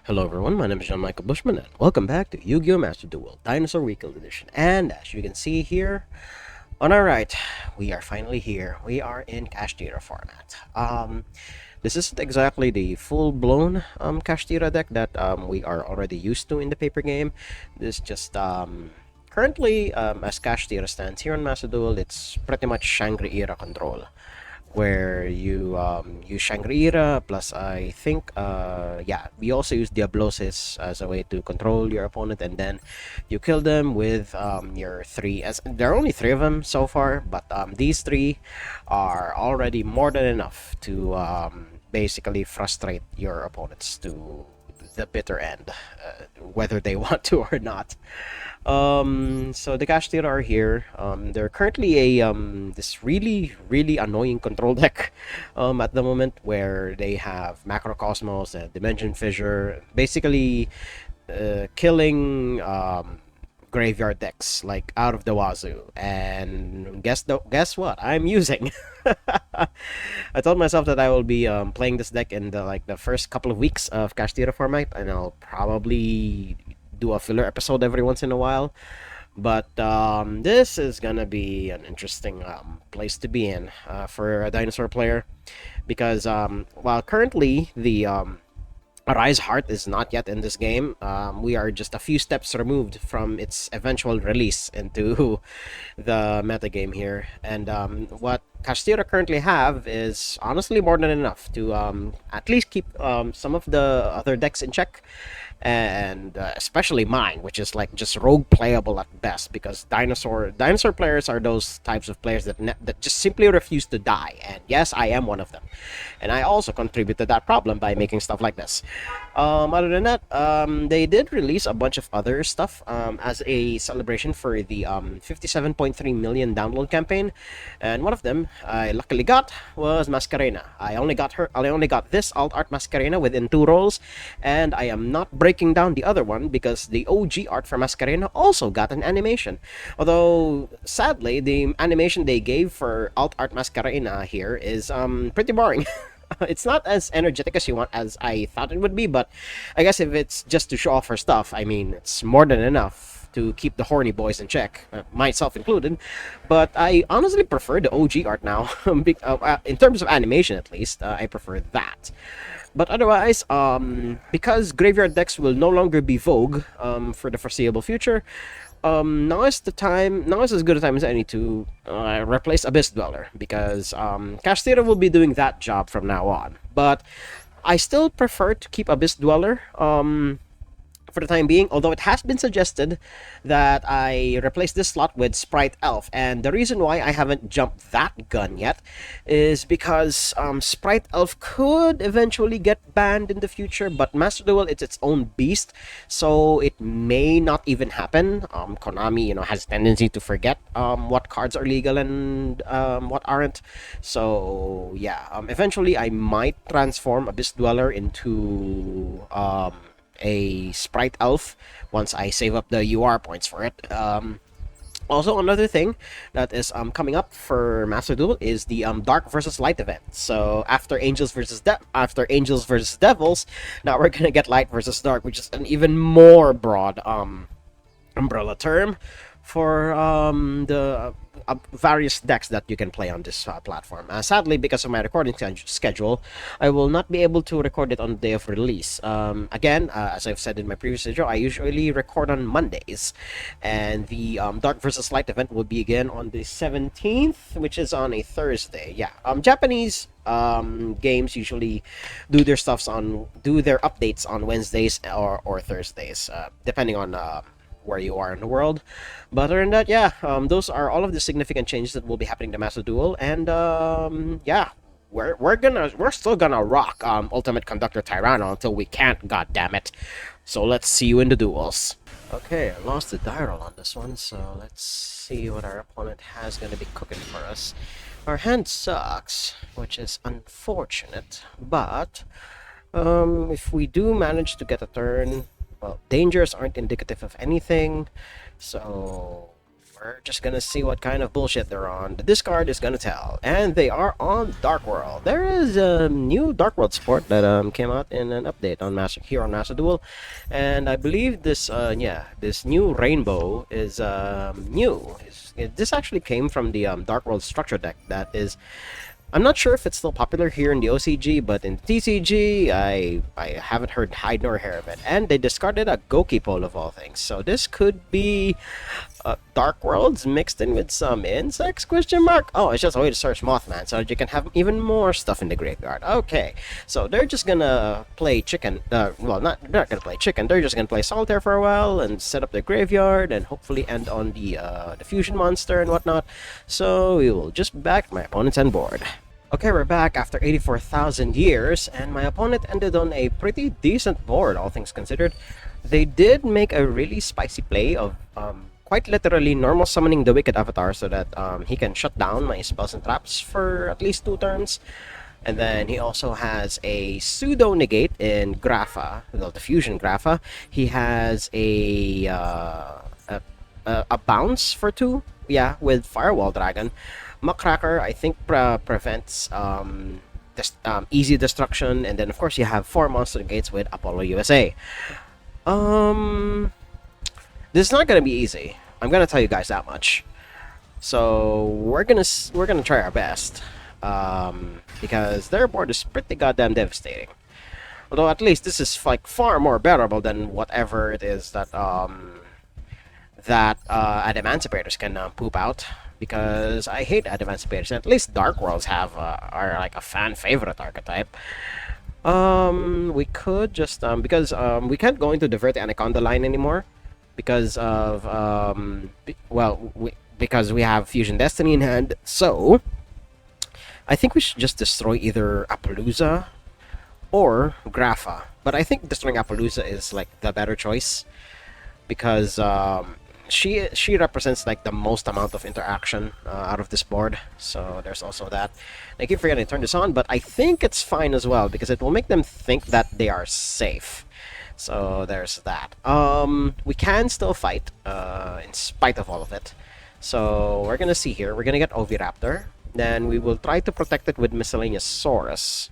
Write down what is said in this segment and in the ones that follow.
Hello everyone, my name is John Michael Bushman and welcome back to Yu-Gi-Oh! Master Duel Dinosaur Weekend Edition. And as you can see here on our right, we are finally here. We are in Kashtira format. This isn't exactly the full-blown Kashtira deck that we are already used to in the paper game. This just currently, as Kashtira stands here on Master Duel, it's pretty much Shangri-Ira control, where you use Shangri-Ira plus I think we also use Diablosis as a way to control your opponent, and then you kill them with your three, as there are only three of them so far, but these three are already more than enough to basically frustrate your opponents to the bitter end, whether they want to or not. So the Kashtira are here. They're currently a this really annoying control deck at the moment, where they have Macrocosmos and Dimension Fissure, basically killing graveyard decks like out of the wazoo. And guess what? I'm using. I told myself that I will be playing this deck in the first couple of weeks of Kashtira format, and I'll probably do a filler episode every once in a while. But this is gonna be an interesting place to be in for a dinosaur player, because while currently the Arise Heart is not yet in this game, we are just a few steps removed from its eventual release into the metagame here. And what Kashtira currently have is honestly more than enough to at least keep some of the other decks in check, and especially mine, which is like just rogue playable at best, because dinosaur players are those types of players that just simply refuse to die, and yes, I am one of them, and I also contribute to that problem by making stuff like this. Other than that, they did release a bunch of other stuff as a celebration for the 57.3 million download campaign, and one of them I luckily got was Masquerena. I only got this alt art Masquerena within 2 rolls, and I am not breaking down the other one because the OG art for Masquerena also got an animation. Although sadly, the animation they gave for alt art Masquerena here is pretty boring. It's not as energetic as I thought it would be, but I guess if it's just to show off her stuff, I mean, it's more than enough to keep the horny boys in check, myself included. But I honestly prefer the OG art now. In terms of animation, at least, I prefer that. But otherwise, because graveyard decks will no longer be vogue for the foreseeable future, now is as good a time as any to replace Abyss Dweller, because Kashtira will be doing that job from now on. But I still prefer to keep Abyss Dweller for the time being, although it has been suggested that I replace this slot with Sprite Elf. And the reason why I haven't jumped that gun yet is because Sprite Elf could eventually get banned in the future, but Master Duel, it's its own beast, so it may not even happen. Konami, has a tendency to forget what cards are legal and what aren't. So yeah, eventually I might transform Abyss Dweller into a Sprite Elf once I save up the UR points for it. Also, another thing that is coming up for Master Duel is the Dark versus Light event. So after Angels versus Devils, now we're gonna get Light versus Dark, which is an even more broad umbrella term for the various decks that you can play on this platform. Sadly, because of my recording schedule, I will not be able to record it on the day of release. Again, as I've said in my previous video, I usually record on Mondays, and the Dark vs. Light event will be again on the 17th, which is on a Thursday. Yeah, Japanese games usually do their updates on Wednesdays or Thursdays, depending on where you are in the world. But other than that, yeah, those are all of the significant changes that will be happening to Master Duel, and yeah, we're still gonna rock Ultimate Conductor Tyranno until we can't. God damn it! So let's see you in the duels. Okay, I lost the die roll on this one, so let's see what our opponent has gonna be cooking for us. Our hand sucks, which is unfortunate, but if we do manage to get a turn, well, dangers aren't indicative of anything, so we're just gonna see what kind of bullshit they're on. The discard is gonna tell. And they are on Dark World. There is a new Dark World support that came out in an update on Master Duel. And I believe this this new rainbow is new. This actually came from the Dark World structure deck that is, I'm not sure if it's still popular here in the OCG, but in TCG, I haven't heard hide nor hair of it. And they discarded a Goki Pole of all things. So this could be Dark Worlds mixed in with some insects, question mark? Oh, it's just a way to search Mothman so that you can have even more stuff in the graveyard. Okay, so they're just gonna play chicken. Well, they're not gonna play chicken. They're just gonna play solitaire for a while and set up their graveyard and hopefully end on the fusion monster and whatnot. So we will just back my opponent's end board. Okay, we're back after 84,000 years, and my opponent ended on a pretty decent board, all things considered. They did make a really spicy play of quite literally normal summoning the Wicked Avatar so that he can shut down my spells and traps for at least 2 turns. And then he also has a pseudo negate in Grapha, well, the fusion Grapha. He has a bounce for 2, yeah, with Firewall Dragon. Muckracker, I think, prevents easy destruction, and then of course you have 4 monster gates with Apollo USA. This is not gonna be easy. I'm gonna tell you guys that much. So we're gonna try our best, because their board is pretty goddamn devastating. Although at least this is like far more bearable than whatever it is that Adamantimators can poop out. Because I hate Adamantimators, and at least Dark Worlds are like a fan favorite archetype. We could just because we can't go into the Verte Anaconda line anymore because of because we have Fusion Destiny in hand. So I think we should just destroy either Appaloosa or Grapha. But I think destroying Appaloosa is like the better choice because she represents like the most amount of interaction out of this board, so there's also that. I keep forgetting to turn this on, but I think it's fine as well because it will make them think that they are safe. So there's that. We can still fight in spite of all of it. So we're gonna see here. We're gonna get Oviraptor. Then we will try to protect it with Miscellaneous Saurus.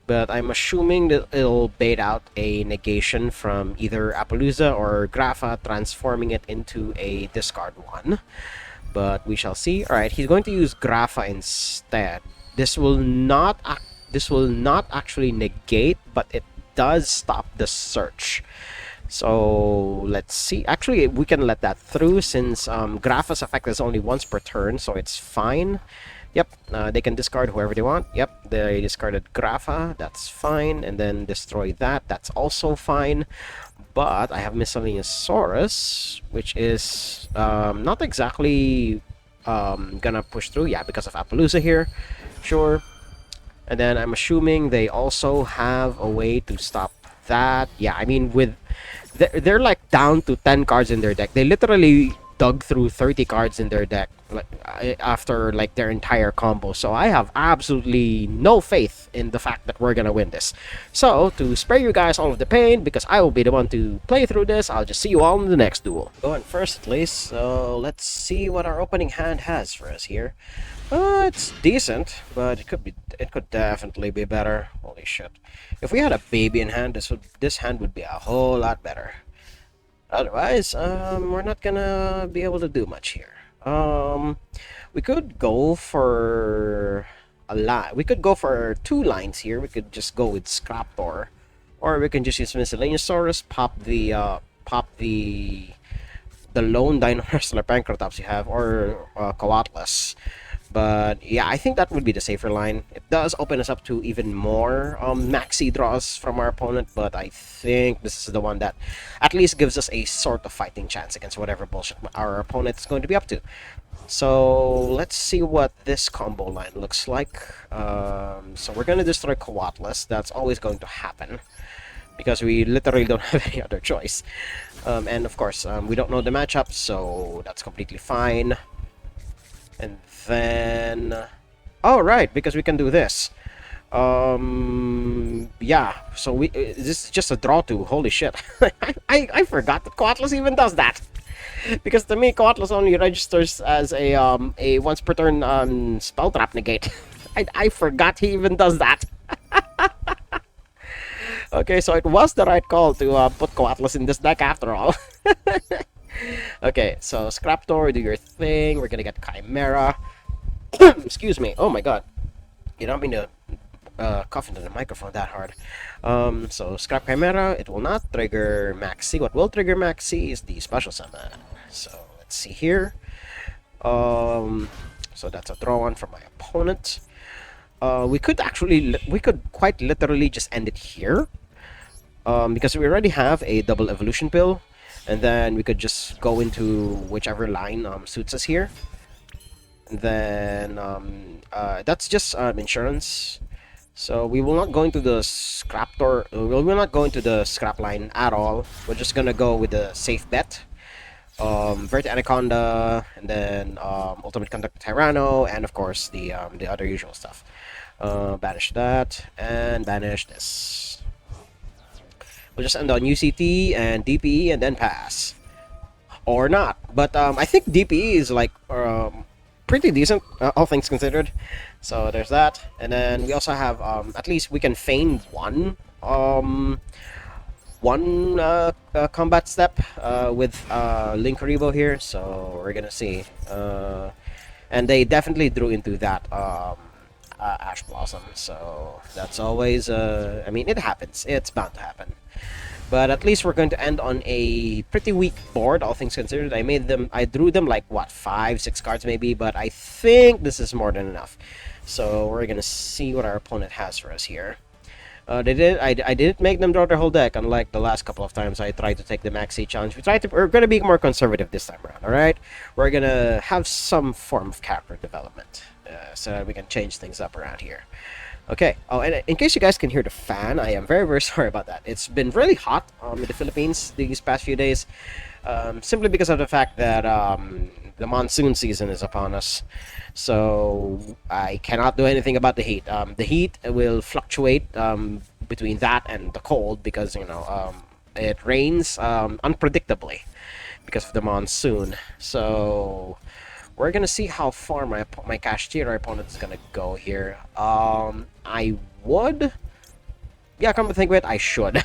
But I'm assuming that it'll bait out a negation from either Appaloosa or Grapha, transforming it into a discard 1. But we shall see. Alright, he's going to use Grapha instead. This will not actually negate, but it does stop the search. So let's see. Actually, we can let that through since Grapha's effect is only once per turn, so it's fine. Yep, they can discard whoever they want. Yep, they discarded Grapha, that's fine. And then destroy that, that's also fine. But I have Miscellaneous Saurus, which is not exactly gonna push through. Yeah, because of Appaloosa here. Sure. And then I'm assuming they also have a way to stop that. Yeah, I mean, they're like down to 10 cards in their deck. They literally dug through 30 cards in their deck after like their entire combo, so I have absolutely no faith in the fact that we're gonna win this. So to spare you guys all of the pain, because I will be the one to play through this, I'll just see you all in the next duel. Going first at least, so let's see what our opening hand has for us here. It's decent, but it could definitely be better. Holy shit, if we had a baby in hand, this hand would be a whole lot better. Otherwise, we're not gonna be able to do much here. We could go for a line. We could go for 2 lines here. We could just go with Scraptor, or we can just use Miscellaneous Saurus, pop the lone Dino Wrestler Pancratops you have, or Coatlas. But yeah, I think that would be the safer line. It does open us up to even more maxi draws from our opponent, but I think this is the one that at least gives us a sort of fighting chance against whatever bullshit our opponent is going to be up to. So let's see what this combo line looks like. So we're going to destroy Coatlas. That's always going to happen because we literally don't have any other choice. And of course, we don't know the matchup, so that's completely fine. And then, oh right, because we can do this. Yeah, so this is just a draw 2. Holy shit. I forgot that Coatlas even does that. Because to me, Coatlos only registers as a once per turn spell trap negate. I forgot he even does that. Okay, so it was the right call to put Coatlos in this deck after all. Okay, so Scraptor, do your thing. We're gonna get Chimera. Excuse me. Oh my god. You don't mean to cough into the microphone that hard. So Scrap Chimera, it will not trigger Max C. What will trigger Max C is the special summon. So let's see here. So that's a draw one from my opponent. We could quite literally just end it here. Because we already have a double evolution pill, and then we could just go into whichever line suits us here. And then that's just insurance. So we will not go into the Scraptor. We will not go into the scrap line at all. We're just gonna go with the safe bet. Vert Anaconda, and then Ultimate Conductor Tyranno, and of course the other usual stuff. Banish that and banish this. We'll just end on UCT and DPE and then pass. Or not. But I think DPE is like pretty decent, all things considered. So there's that. And then we also have, at least we can feign one combat step with Link Karibo here. So we're gonna see. And they definitely drew into that Ash Blossom. So that's always, I mean, it happens. It's bound to happen. But at least we're going to end on a pretty weak board, all things considered. I drew them like, what, 5-6 cards maybe, but I think this is more than enough. So we're gonna see what our opponent has for us here. I didn't make them draw their whole deck, unlike the last couple of times I tried to take the Maxi challenge. We're gonna be more conservative this time around, alright? We're gonna have some form of character development, so that we can change things up around here. Okay. Oh, and in case you guys can hear the fan, I am very, very sorry about that. It's been really hot in the Philippines these past few days, simply because of the fact that the monsoon season is upon us. So I cannot do anything about the heat. The heat will fluctuate between that and the cold because, you know, it rains unpredictably because of the monsoon. So we're gonna see how far my Kashtira opponent is gonna go here. I would, yeah, come to think of it, I should.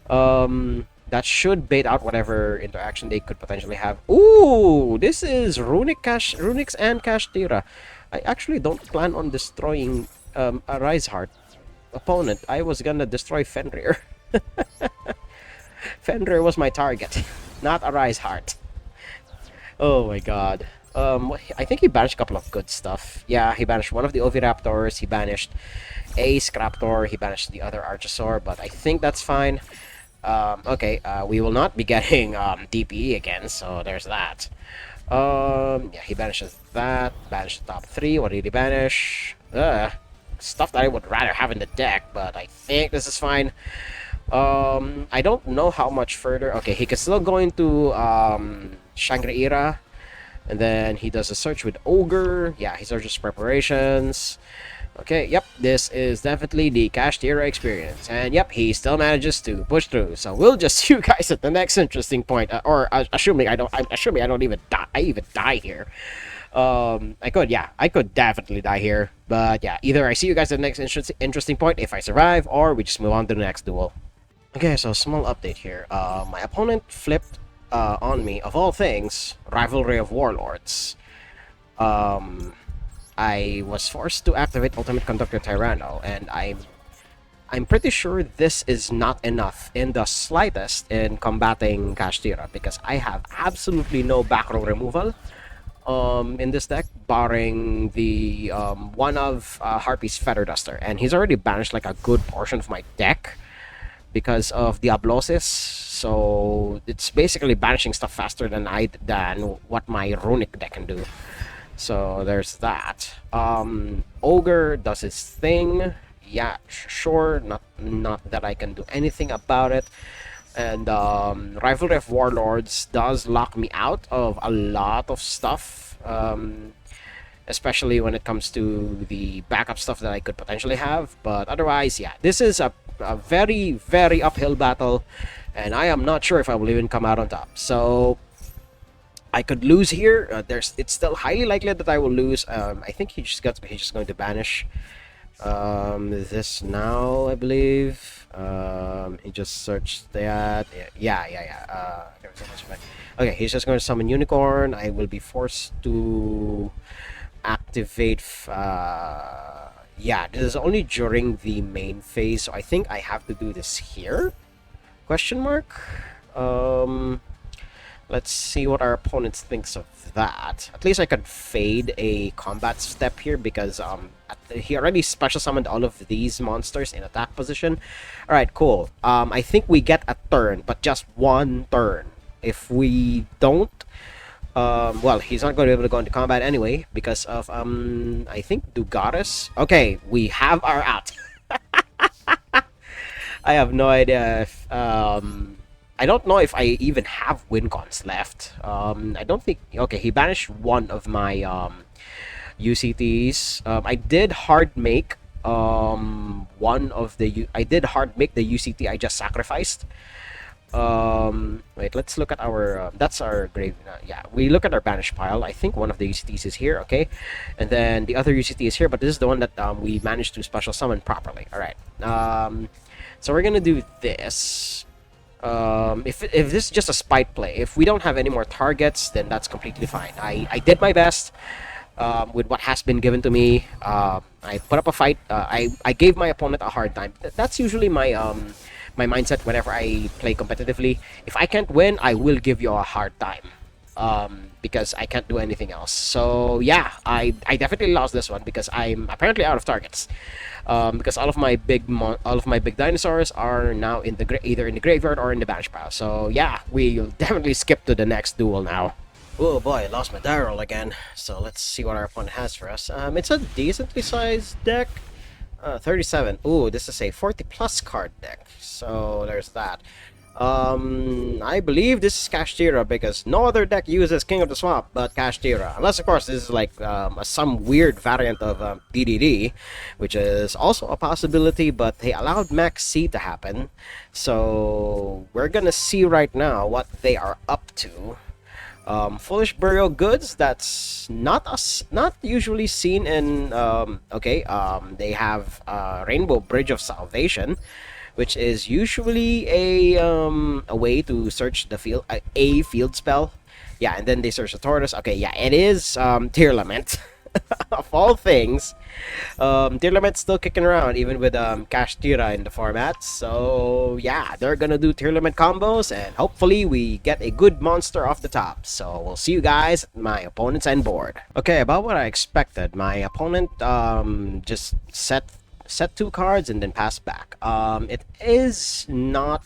That should bait out whatever interaction they could potentially have. Ooh, this is Runics and Kashtira. I actually don't plan on destroying a Rise Heart opponent. I was gonna destroy Fenrir. Fenrir was my target, not a Rise Heart. Oh my god. I think he banished a couple of good stuff. Yeah, he banished one of the Oviraptors, he banished a Scraptor, he banished the other Archosaur, but I think that's fine. Okay, we will not be getting DPE again, so there's that. Yeah, he banishes that, banished the top 3. What did he banish? Stuff that I would rather have in the deck, but I think this is fine. I don't know how much further. Okay, he can still go into Shangri-Ira. And then he does a search with Ogre. Yeah, he searches preparations. Okay, yep, this is definitely the Kashtira experience. And yep, he still manages to push through. So we'll just see you guys at the next interesting point. Assuming I don't even die. I even die here. I could definitely die here. But yeah, either I see you guys at the next interesting point if I survive, or we just move on to the next duel. Okay, so small update here. My opponent flipped on me, of all things, Rivalry of Warlords. I was forced to activate Ultimate Conductor Tyranno, and I'm pretty sure this is not enough in the slightest in combating Kashtira, because I have absolutely no back row removal in this deck, barring the one of Harpy's Feather Duster, and he's already banished like a good portion of my deck because of Diablosis. So it's basically banishing stuff faster than what my Runic deck can do. So there's that. Ogre does his thing. Yeah, sure. Not that I can do anything about it. And Rivalry of Warlords does lock me out of a lot of stuff. Especially when it comes to the backup stuff that I could potentially have. But otherwise, yeah, this is a very, very uphill battle, and I am not sure if I will even come out on top. So I could lose here. It's still highly likely that I will lose. I think he's just going to banish this now, I believe. He just searched that. Yeah. There was so much of it. Okay, he's just going to summon Unicorn. I will be forced to activate. Yeah, this is only during the main phase, so I think I have to do this here. Question mark. Um, let's see what our opponent thinks of that. At least I could fade a combat step here because he already special summoned all of these monsters in attack position. All right, cool. I think we get a turn, but just one turn. If we don't, well, he's not going to be able to go into combat anyway because of I think Dugaris. Okay, we have our out. I have no idea if I don't know if I even have win cons left. I don't think. Okay, he banished one of my UCTs. I did hard make one of the I did hard make the UCT I just sacrificed. Wait, let's look at our that's our grave. Yeah, we look at our banish pile. I think one of the UCTs is here. Okay, and then the other UCT is here, but this is the one that we managed to special summon properly. All right. So we're gonna do this. If this is just a spite play, if we don't have any more targets, then that's completely fine. I did my best with what has been given to me. I put up a fight. I gave my opponent a hard time. That's usually my mindset whenever I play competitively. If I can't win, I will give you a hard time. Because I can't do anything else. So yeah, I definitely lost this one because I'm apparently out of targets. Because all of my big dinosaurs are now in the either in the graveyard or in the banish pile. So yeah, we'll definitely skip to the next duel now. Oh boy, I lost my die roll again. So let's see what our opponent has for us. It's a decently sized deck. 37. Ooh, this is a 40 plus card deck. So there's that. I believe this is Kashtira because no other deck uses King of the Swamp but Kashtira. Unless, of course, this is like some weird variant of DDD, which is also a possibility, but they allowed Max C to happen. So we're gonna see right now what they are up to. Foolish Burial Goods, that's not usually seen in okay, they have Rainbow Bridge of Salvation, which is usually a way to search the field, a field spell. Yeah, and then they search the tortoise. Okay, yeah, it is Tear Lament. Of all things, Tear Lament's still kicking around even with Kashtira in the format. So yeah, they're gonna do Tear Lament combos, and hopefully we get a good monster off the top. So we'll see you guys at my opponent's end board. Okay, about what I expected. My opponent just set two cards and then pass back. It is not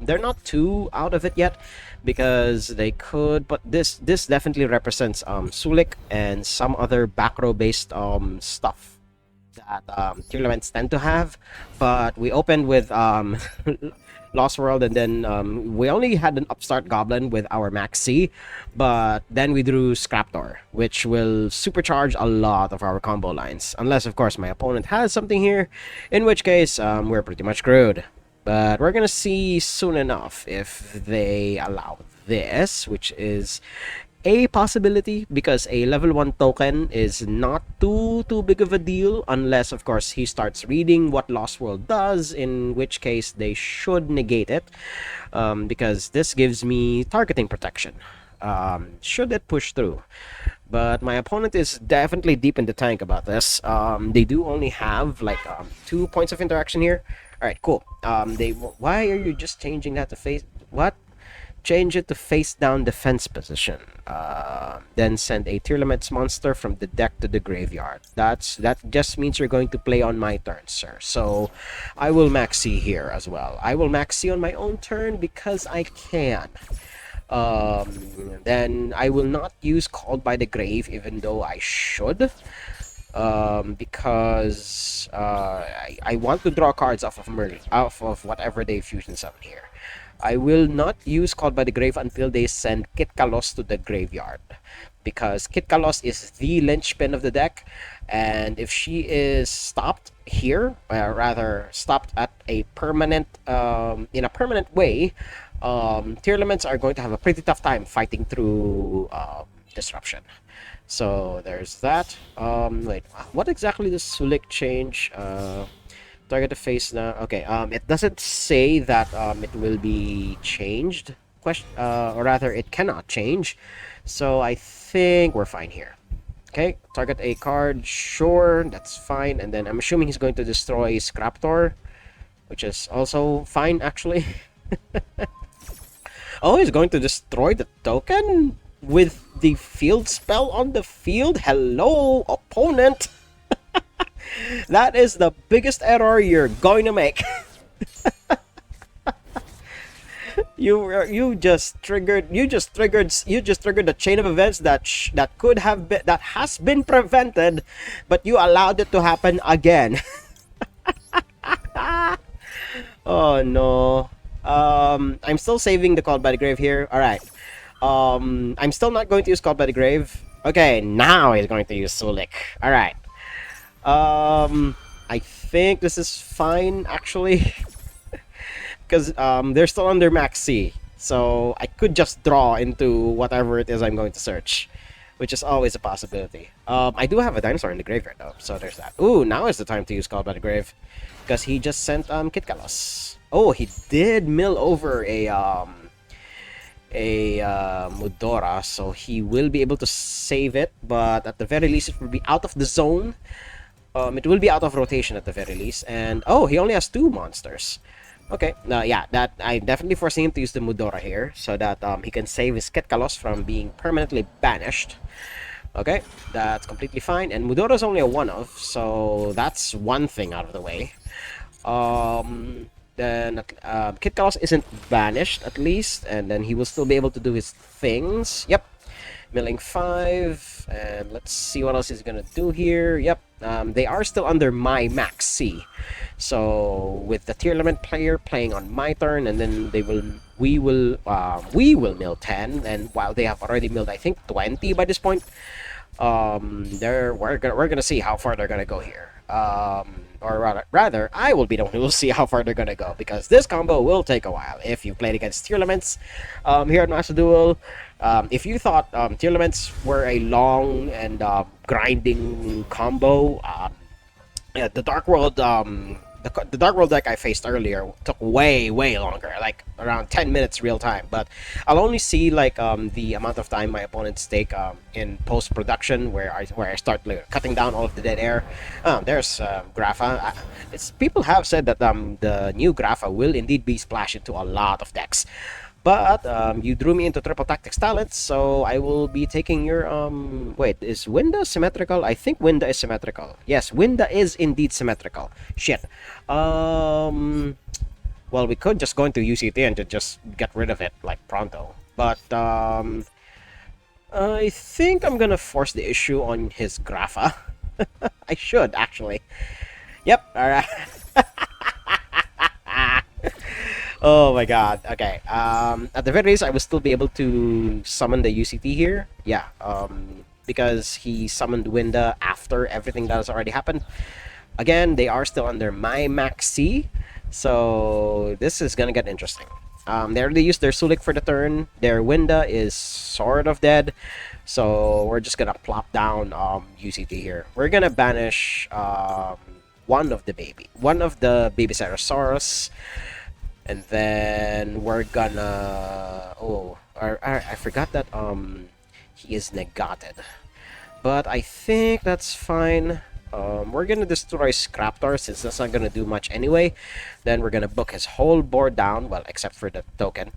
they're not too out of it yet because they could, but this definitely represents Sulik and some other back row based stuff that tournaments tend to have. But we opened with Lost World, and then we only had an upstart Goblin with our Max C, but then we drew Scraptor, which will supercharge a lot of our combo lines. Unless, of course, my opponent has something here, in which case we're pretty much screwed. But we're gonna see soon enough if they allow this, which is a possibility because a level 1 token is not too big of a deal unless, of course, he starts reading what Lost World does, in which case they should negate it because this gives me targeting protection should it push through. But my opponent is definitely deep in the tank about this. They do only have like 2 points of interaction here. All right, cool. Why are you just changing that to face? What? Change it to face down defense position. Then send a Tear Laments monster from the deck to the graveyard. That just means you're going to play on my turn, sir. So I will max C here as well. I will max C on my own turn because I can. Then I will not use Called by the Grave, even though I should. Because I want to draw cards off of whatever they fusion summon here. I will not use Called by the Grave until they send Kit Kalos to the graveyard, because Kit Kalos is the linchpin of the deck, and if she is stopped here, rather stopped at a permanent in a permanent way, tier elements are going to have a pretty tough time fighting through disruption. So there's that. Wait, what exactly does Sulik change? Target the face now. Okay. It doesn't say that it will be changed. Or rather, it cannot change. So I think we're fine here. Okay. Target a card. Sure, that's fine. And then I'm assuming he's going to destroy Scraptor, which is also fine actually. Oh, he's going to destroy the token with the field spell on the field. Hello, opponent. That is the biggest error you're going to make. You just triggered the chain of events that could have been that has been prevented, but you allowed it to happen again. Oh no. I'm still saving the Called by the Grave here. All right. I'm still not going to use Called by the Grave. Okay, now he's going to use Sulik. All right. I think this is fine actually, because they're still under max C, so I could just draw into whatever it is I'm going to search, which is always a possibility. I do have a dinosaur in the graveyard though, so there's that. Ooh, now is the time to use Call by the Grave, because he just sent Kitkalos. Oh, he did mill over a Mudora, so he will be able to save it, but at the very least it will be out of the zone. It will be out of rotation at the very least, and oh, he only has 2 monsters. Okay, yeah, that I definitely foresee him to use the Mudora here, so that he can save his Ketkalos from being permanently banished. Okay, that's completely fine, and Mudora is only a one-of, so that's one thing out of the way. Then Kitkalos isn't banished at least, and then he will still be able to do his things. Yep, milling 5, and let's see what else he's gonna do here. Yep, they are still under my max C, so with the tier element player playing on my turn, and then we will mill 10, and while they have already milled I think 20 by this point, we're gonna see how far they're gonna go here. Or rather, I will be the one who will see how far they're gonna go, because this combo will take a while. If you've played against tier elements here at Master Duel, if you thought tier elements were a long and grinding combo, yeah, the Dark World the Dark World deck I faced earlier took way longer, like around 10 minutes real time. But I'll only see like the amount of time my opponents take in post production, where I start like, cutting down all of the dead air. There's Grapha. It's people have said that the new Grapha will indeed be splashed into a lot of decks. But you drew me into Triple Tactics Talents, so I will be taking your wait, is Winda symmetrical? I think Winda is symmetrical. Yes, Winda is indeed symmetrical. Shit. Well, we could just go into UCT and just get rid of it like pronto. But I think I'm gonna force the issue on his Grapha. I should actually. Yep. All right. Oh my god. Okay. At the very least, I will still be able to summon the UCT here. Yeah. Because he summoned Winda after everything that has already happened. Again, they are still under my max C, so this is gonna get interesting. They already used their Sulik for the turn. Their Winda is sort of dead, so we're just gonna plop down UCT here. We're gonna banish one of the baby Ceratosaurus. And then we're gonna... Oh, I forgot that he is negated. But I think that's fine. We're gonna destroy Scraptor since that's not gonna do much anyway. Then we're gonna book his whole board down, well, except for the token.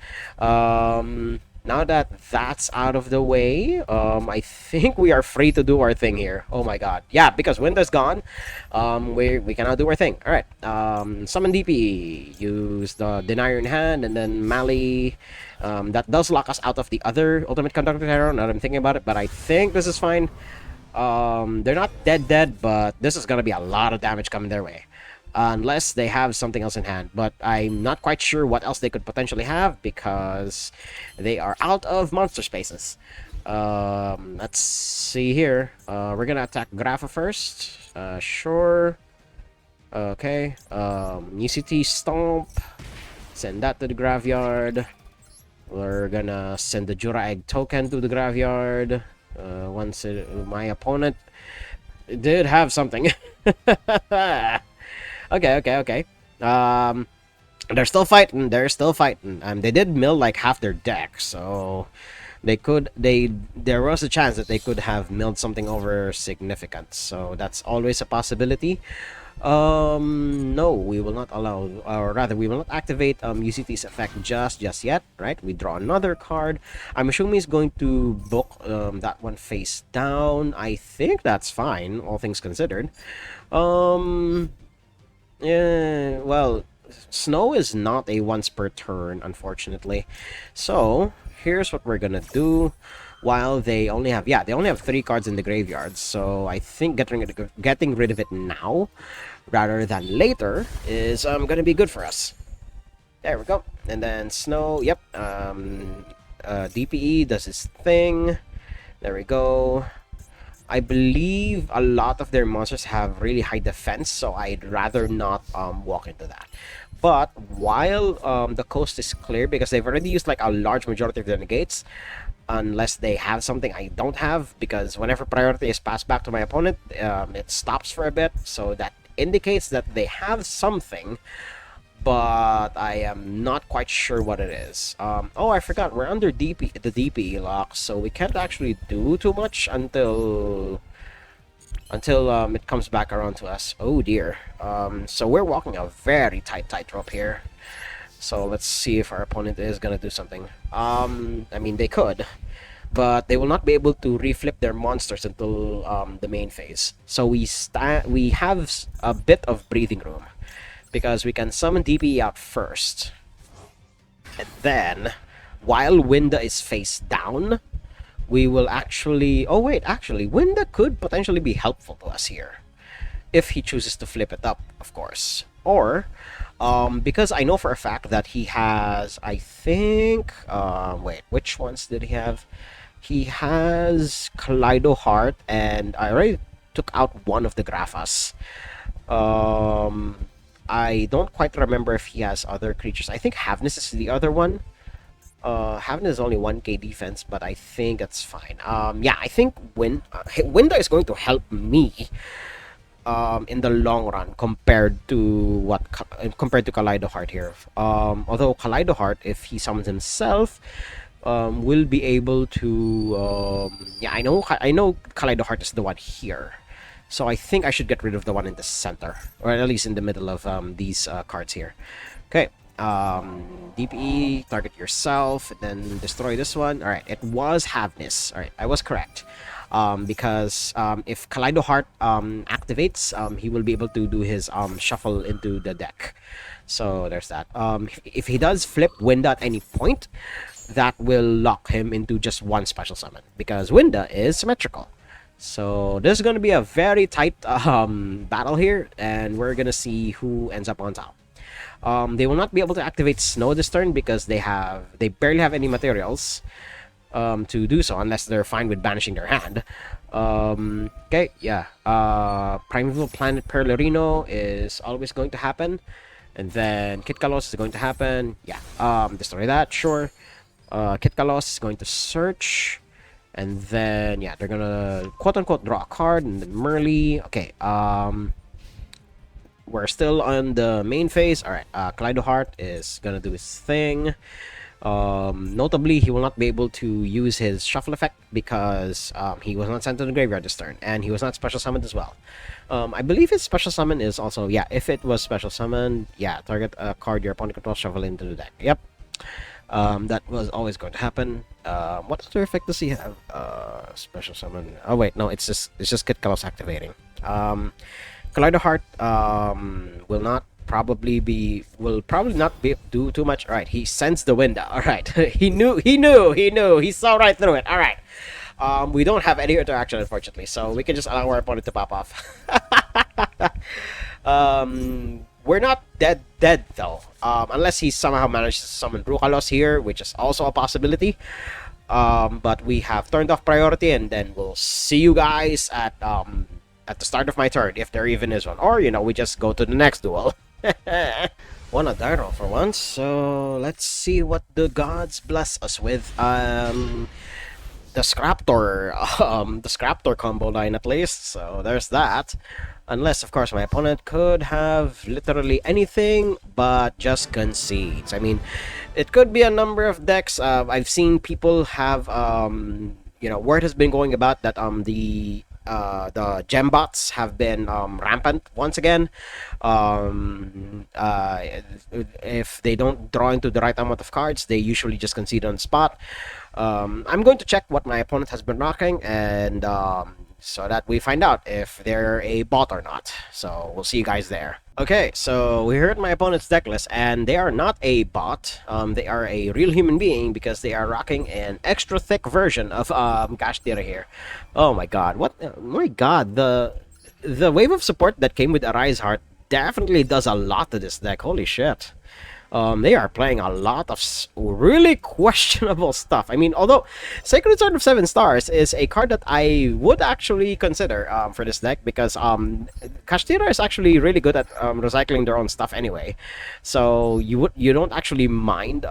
Now that that's out of the way, I think we are free to do our thing here. Oh my god. Yeah, because Windows gone, we cannot do our thing. Alright, summon DP, use the Denier in hand, and then Mali. That does lock us out of the other Ultimate Conductor Terror, now that I'm thinking about it, but I think this is fine. They're not dead, but this is gonna be a lot of damage coming their way. Unless they have something else in hand, but I'm not quite sure what else they could potentially have because they are out of monster spaces. Let's see here. We're gonna attack Grapha first. Sure. Okay. UCT Stomp. Send that to the graveyard. We're gonna send the Jura Egg token to the graveyard. My opponent did have something. Okay, okay. Um, they're still fighting. They're still fighting. They did mill like half their deck, so there was a chance that they could have milled something over significant. So that's always a possibility. No, we will not allow, or rather, we will not activate UCT's effect just yet, right? We draw another card. I'm assuming he's going to book that one face down. I think that's fine, all things considered. Um, yeah, well, snow is not a once per turn, unfortunately. So here's what we're gonna do. While they only have, yeah, they only have 3 cards in the graveyard, so I think getting rid of it now rather than later is gonna be good for us. There we go. And then snow, yep. DPE does his thing. There we go. I believe a lot of their monsters have really high defense, so I'd rather not walk into that. But while the coast is clear, because they've already used like a large majority of their negates, unless they have something I don't have, because whenever priority is passed back to my opponent, it stops for a bit, so that indicates that they have something, but I am not quite sure what it is. Oh, I forgot, we're under the DPE lock, so we can't actually do too much until it comes back around to us. Oh dear. So we're walking a very tightrope here. So let's see if our opponent is gonna do something. I mean, they could, but they will not be able to reflip their monsters until the main phase. So we have a bit of breathing room, because we can summon DPE out first, and then while Winda is face down, we will actually... Oh wait, actually, Winda could potentially be helpful to us here, if he chooses to flip it up, of course. Or, because I know for a fact that he has, I think... wait, which ones did he have? He has Kaleido Heart, and I already took out one of the Graphas. I don't quite remember if he has other creatures. I think Havness is the other one. Havness is only 1k defense, but I think it's fine. Yeah, I think Winda is going to help me in the long run compared to Kaleido Heart here. Although Kaleido Heart, if he summons himself, will be able to... yeah, I know Kaleido Heart is the one here. So I think I should get rid of the one in the center, or at least in the middle of these cards here. Okay, DPE, target yourself, and then destroy this one. All right, it was Havness. All right, I was correct. Because if Kaleido Heart activates, he will be able to do his shuffle into the deck. So there's that. If he does flip Winda at any point, that will lock him into just one special summon, because Winda is symmetrical. So this is going to be a very tight battle here, and we're going to see who ends up on top. They will not be able to activate Snow this turn because they barely have any materials to do so, unless they're fine with banishing their hand. Okay, yeah. Primeval Planet Perlerino is always going to happen. And then Kitkalos is going to happen. Yeah, destroy that, sure. Kitkalos is going to search. And then, yeah, they're gonna quote-unquote draw a card, and then Merly. Okay, we're still on the main phase. Alright, Kaleido Heart is gonna do his thing. Notably, he will not be able to use his shuffle effect because he was not sent to the graveyard this turn, and he was not special summoned as well. I believe his special summon is also... Yeah, if it was special summoned, yeah, target a card your opponent controls, shuffle into the deck. Yep. That was always going to happen. What other effect does he have? Special summon. Oh wait, no, it's just Kitkalos activating. Kaleido Heart will probably not do too much. All right, he sends the Winda. All right, he knew. He saw right through it. All right. We don't have any interaction, unfortunately, so we can just allow our opponent to pop off. We're not dead though, unless he somehow managed to summon Brukalos here, which is also a possibility. But we have turned off priority, and then we'll see you guys at the start of my turn, if there even is one, or we just go to the next duel. Wanna Dino for once, so let's see what the gods bless us with. The Scraptor, the Scraptor combo line at least, so there's that. Unless, of course, my opponent could have literally anything but just concedes. I mean, it could be a number of decks. I've seen people have, word has been going about that the gem bots have been rampant once again. If they don't draw into the right amount of cards, they usually just concede on the spot. I'm going to check what my opponent has been rocking, and so that we find out if they're a bot or not. So we'll see you guys there. Okay, so we heard my opponent's deck list, and they are not a bot. They are a real human being because they are rocking an extra thick version of Kashtira here. Oh my god, what? My god, the wave of support that came with Arise Heart definitely does a lot to this deck. Holy shit. They are playing a lot of really questionable stuff. I mean, although Sacred Sword of Seven Stars is a card that I would actually consider for this deck because Kashtira is actually really good at recycling their own stuff anyway. So you don't actually mind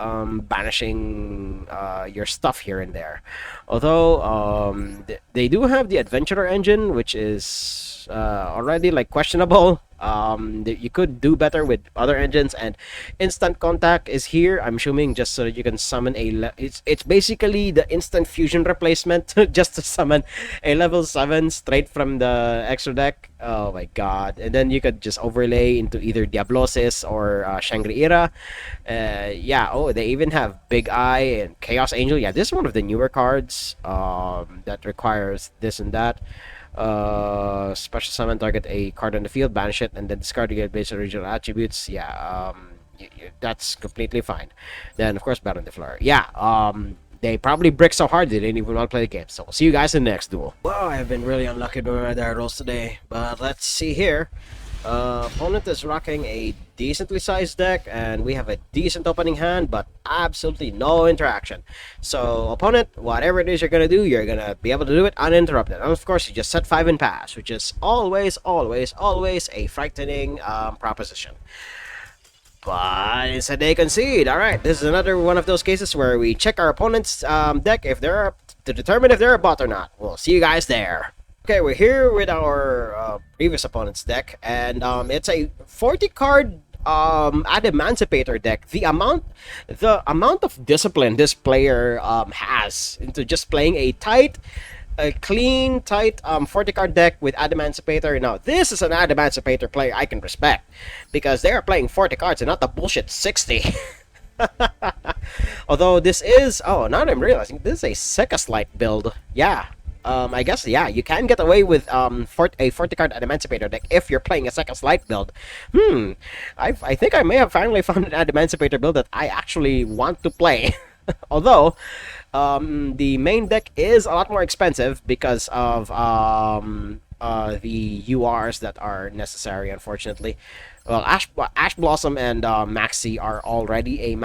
banishing your stuff here and there. Although they do have the Adventurer engine, which is already like questionable. You could do better with other engines, and instant contact is here. I'm assuming just so that you can summon it's basically the instant fusion replacement just to summon a level 7 straight from the extra deck. Oh my god. And then you could just overlay into either Diablosis or Shangri-Ira. Yeah, oh, they even have Big Eye and Chaos Angel. Yeah, this is one of the newer cards that requires this and that. Special summon, target a card on the field, banish it, and then discard it based on original attributes. Yeah, that's completely fine. Then, of course, Battle on the Floor. Yeah, they probably brick so hard they didn't even want to play the game. So we'll see you guys in the next duel. Well, I've been really unlucky with my die rolls today, but let's see here. Opponent is rocking a decently sized deck, and we have a decent opening hand, but absolutely no interaction. So, opponent, whatever it is you're gonna do, you're gonna be able to do it uninterrupted. And of course, you just set 5 and pass, which is always, always, always a frightening proposition. But instead they concede. Alright, this is another one of those cases where we check our opponent's deck if they're to determine if they're a bot or not. We'll see you guys there. Okay, we're here with our previous opponent's deck, and it's a 40 card Emancipator deck. The amount of discipline this player has into just playing a clean, tight 40 card deck with Emancipator. Now, this is an Emancipator player I can respect because they are playing 40 cards and not the bullshit 60. Although this is, oh, now that I'm realizing, this is a Second Light build. Yeah. I guess, yeah, you can get away with a 40 card Emancipator deck if you're playing a Second Light build. I think I may have finally found an Emancipator build that I actually want to play. Although, the main deck is a lot more expensive because of the URs that are necessary, unfortunately. Well, Ash Blossom and Maxi are already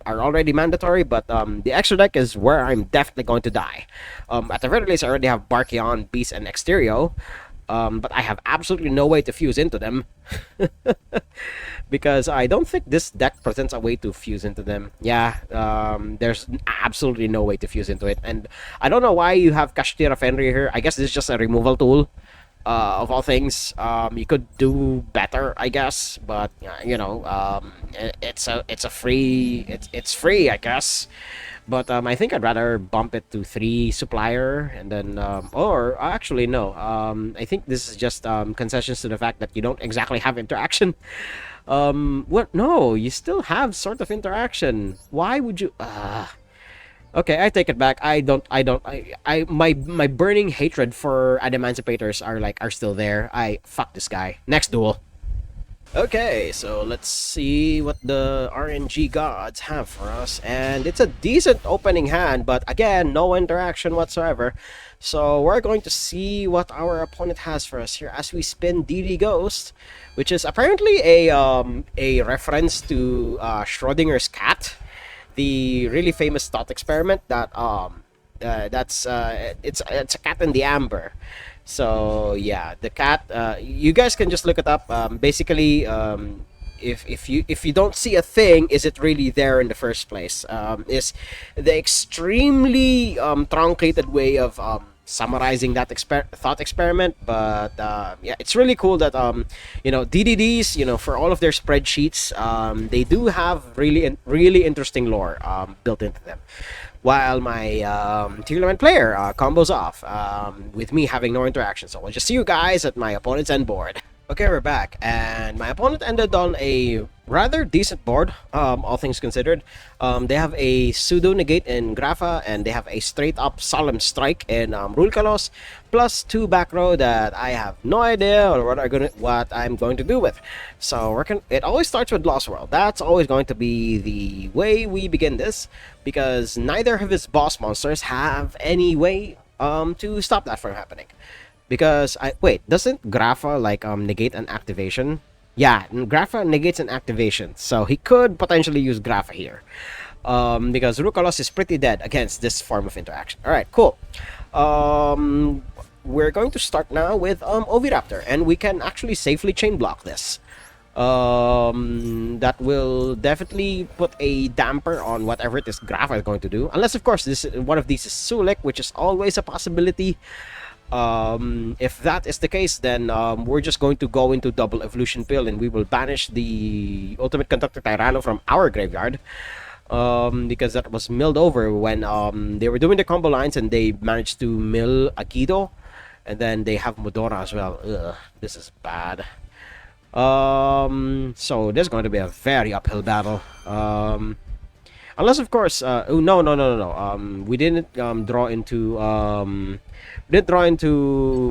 already mandatory, but the extra deck is where I'm definitely going to die. At the very least, I already have Barkion, Beast, and Exterio, but I have absolutely no way to fuse into them. Because I don't think this deck presents a way to fuse into them. Yeah, there's absolutely no way to fuse into it. And I don't know why you have Kashtira Fenrir here. I guess this is just a removal tool. Of all things, you could do better, I guess, but it's free, I guess. But I think I'd rather bump it to 3 supplier, and then or actually no. I think this is just concessions to the fact that you don't exactly have interaction. What? No, you still have sort of interaction. Why would you? Okay, I take it back. My burning hatred for Emancipators are still there. Fuck this guy. Next duel. Okay, so let's see what the RNG gods have for us. And it's a decent opening hand, but again, no interaction whatsoever. So we're going to see what our opponent has for us here as we spin DD Ghost, which is apparently a reference to Schrodinger's cat, the really famous thought experiment that it's a cat in the amber. So yeah, the cat, you guys can just look it up. Basically, if you don't see a thing, is it really there in the first place? Is the extremely truncated way of summarizing that thought experiment. But yeah, it's really cool that DDDs, for all of their spreadsheets, they do have really interesting lore built into them, while my tier 11 player combos off with me having no interaction. So we'll just see you guys at my opponent's end board. Okay, we're back, and my opponent ended on a rather decent board, all things considered. They have a pseudo negate in Grapha, and they have a straight up solemn strike in Rule Kalos, plus 2 back row that I have no idea or what I'm going to do with. So it always starts with Lost World. That's always going to be the way we begin this, because neither of his boss monsters have any way to stop that from happening. Because doesn't Grapha negate an activation? Yeah, Grapha negates an activation, so he could potentially use Grapha here. Because Rukalos is pretty dead against this form of interaction. Alright, cool. We're going to start now with Oviraptor, and we can actually safely chain block this. That will definitely put a damper on whatever it is Grapha is going to do. Unless, of course, one of these is Sulik, which is always a possibility. If that is the case, then we're just going to go into double evolution pill, and we will banish the ultimate conductor Tyranno from our graveyard, because that was milled over when they were doing the combo lines, and they managed to mill Agido, and then they have Modora as well. Ugh, this is bad. So there's going to be a very uphill battle. Unless, of course, oh, no. We didn't draw into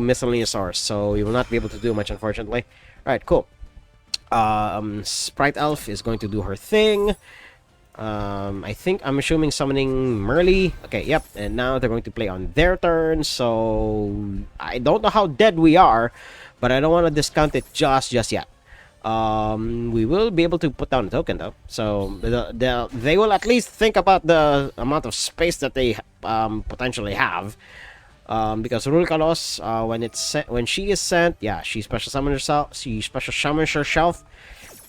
miscellaneous source, so we will not be able to do much, unfortunately. Alright, cool. Sprite Elf is going to do her thing. I'm assuming summoning Merly. Okay, yep. And now they're going to play on their turn, so I don't know how dead we are, but I don't want to discount it just yet. We will be able to put down a token though, so they will at least think about the amount of space that they potentially have. Because Rule Kalos, when she is sent, yeah, she special summons herself,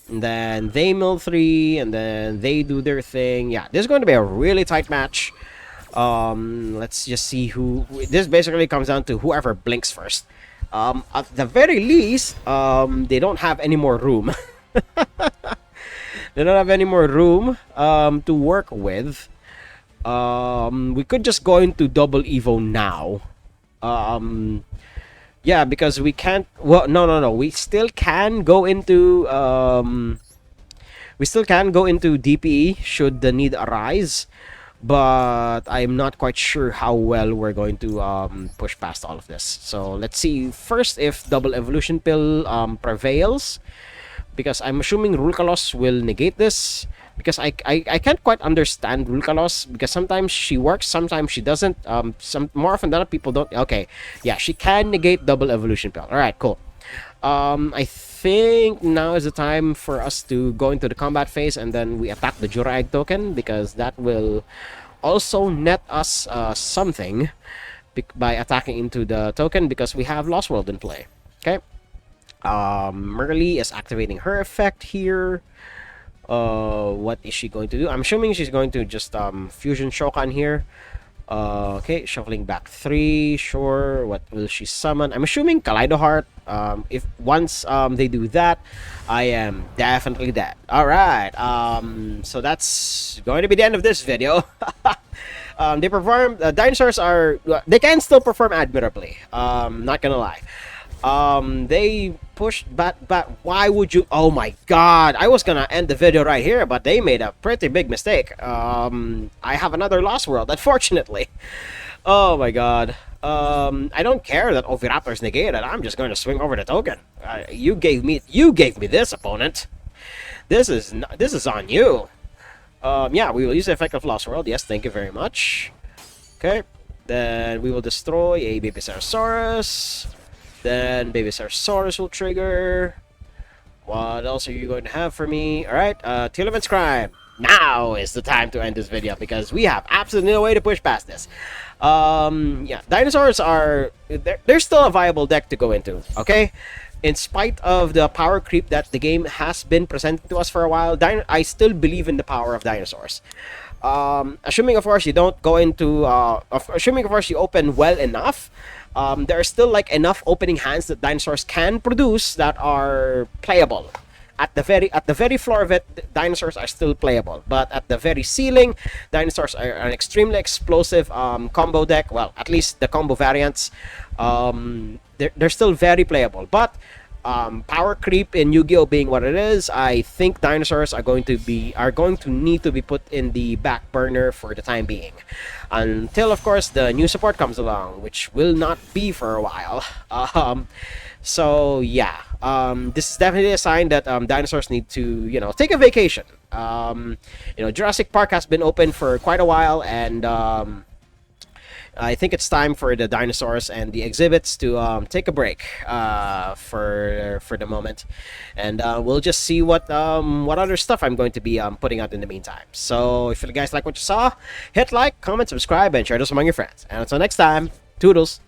and then they mill 3, and then they do their thing. Yeah, this is going to be a really tight match. Let's just see who. This basically comes down to whoever blinks first. At the very least, they don't have any more room. They don't have any more room to work with. We could just go into double Evo now. Yeah, because we can't. Well, no. We still can go into. We still can go into DPE should the need arise, but I'm not quite sure how well we're going to push past all of this. So let's see first if double evolution pill prevails, because I'm assuming Rule Kalos will negate this, because I can't quite understand Rule Kalos, because sometimes she works, sometimes she doesn't. More often than not, people don't. Okay, yeah, she can negate double evolution pill. All right, cool. I think now is the time for us to go into the combat phase, and then we attack the Jura Egg token, because that will also net us something by attacking into the token, because we have Lost World in play. Okay. Merly is activating her effect here. What is she going to do? I'm assuming she's going to just fusion Shokan here. Okay, shuffling back 3, sure. What will she summon? I'm assuming Kaleido Heart. If once they do that, I am definitely dead. Alright, so that's going to be the end of this video. They perform, dinosaurs are, they can still perform admirably, not gonna lie. They pushed back. Why would you? Oh my god, I was gonna end the video right here, but they made a pretty big mistake. I have another Lost World, unfortunately. Oh my god. I don't care that Oviraptor is negated. I'm just going to swing over the token. You gave me this, opponent. This is on you. Yeah, we will use the effect of Lost World. Yes, thank you very much. Okay, then we will destroy a Baby Ceratosaurus. Then Baby Ceratosaurus will trigger. What else are you going to have for me? Alright, Telemans Crime. Now is the time to end this video, because we have absolutely no way to push past this. Yeah, dinosaurs are... They're still a viable deck to go into, okay? in spite of the power creep that the game has been presenting to us for a while, I still believe in the power of dinosaurs. Assuming, of course, you don't go into, assuming, of course, you open well enough, there are still like enough opening hands that dinosaurs can produce that are playable. At the very floor of it, dinosaurs are still playable, but at the very ceiling, dinosaurs are an extremely explosive combo deck. Well, at least the combo variants, they're still very playable. But power creep in Yu-Gi-Oh being what it is, I think dinosaurs are going to need to be put in the back burner for the time being, until of course the new support comes along, which will not be for a while. So yeah, this is definitely a sign that dinosaurs need to, take a vacation. Jurassic Park has been open for quite a while, and I think it's time for the dinosaurs and the exhibits to take a break for the moment, and we'll just see what other stuff I'm going to be putting out in the meantime. So if you guys like what you saw, hit like, comment, subscribe, and share this among your friends. And until next time, toodles.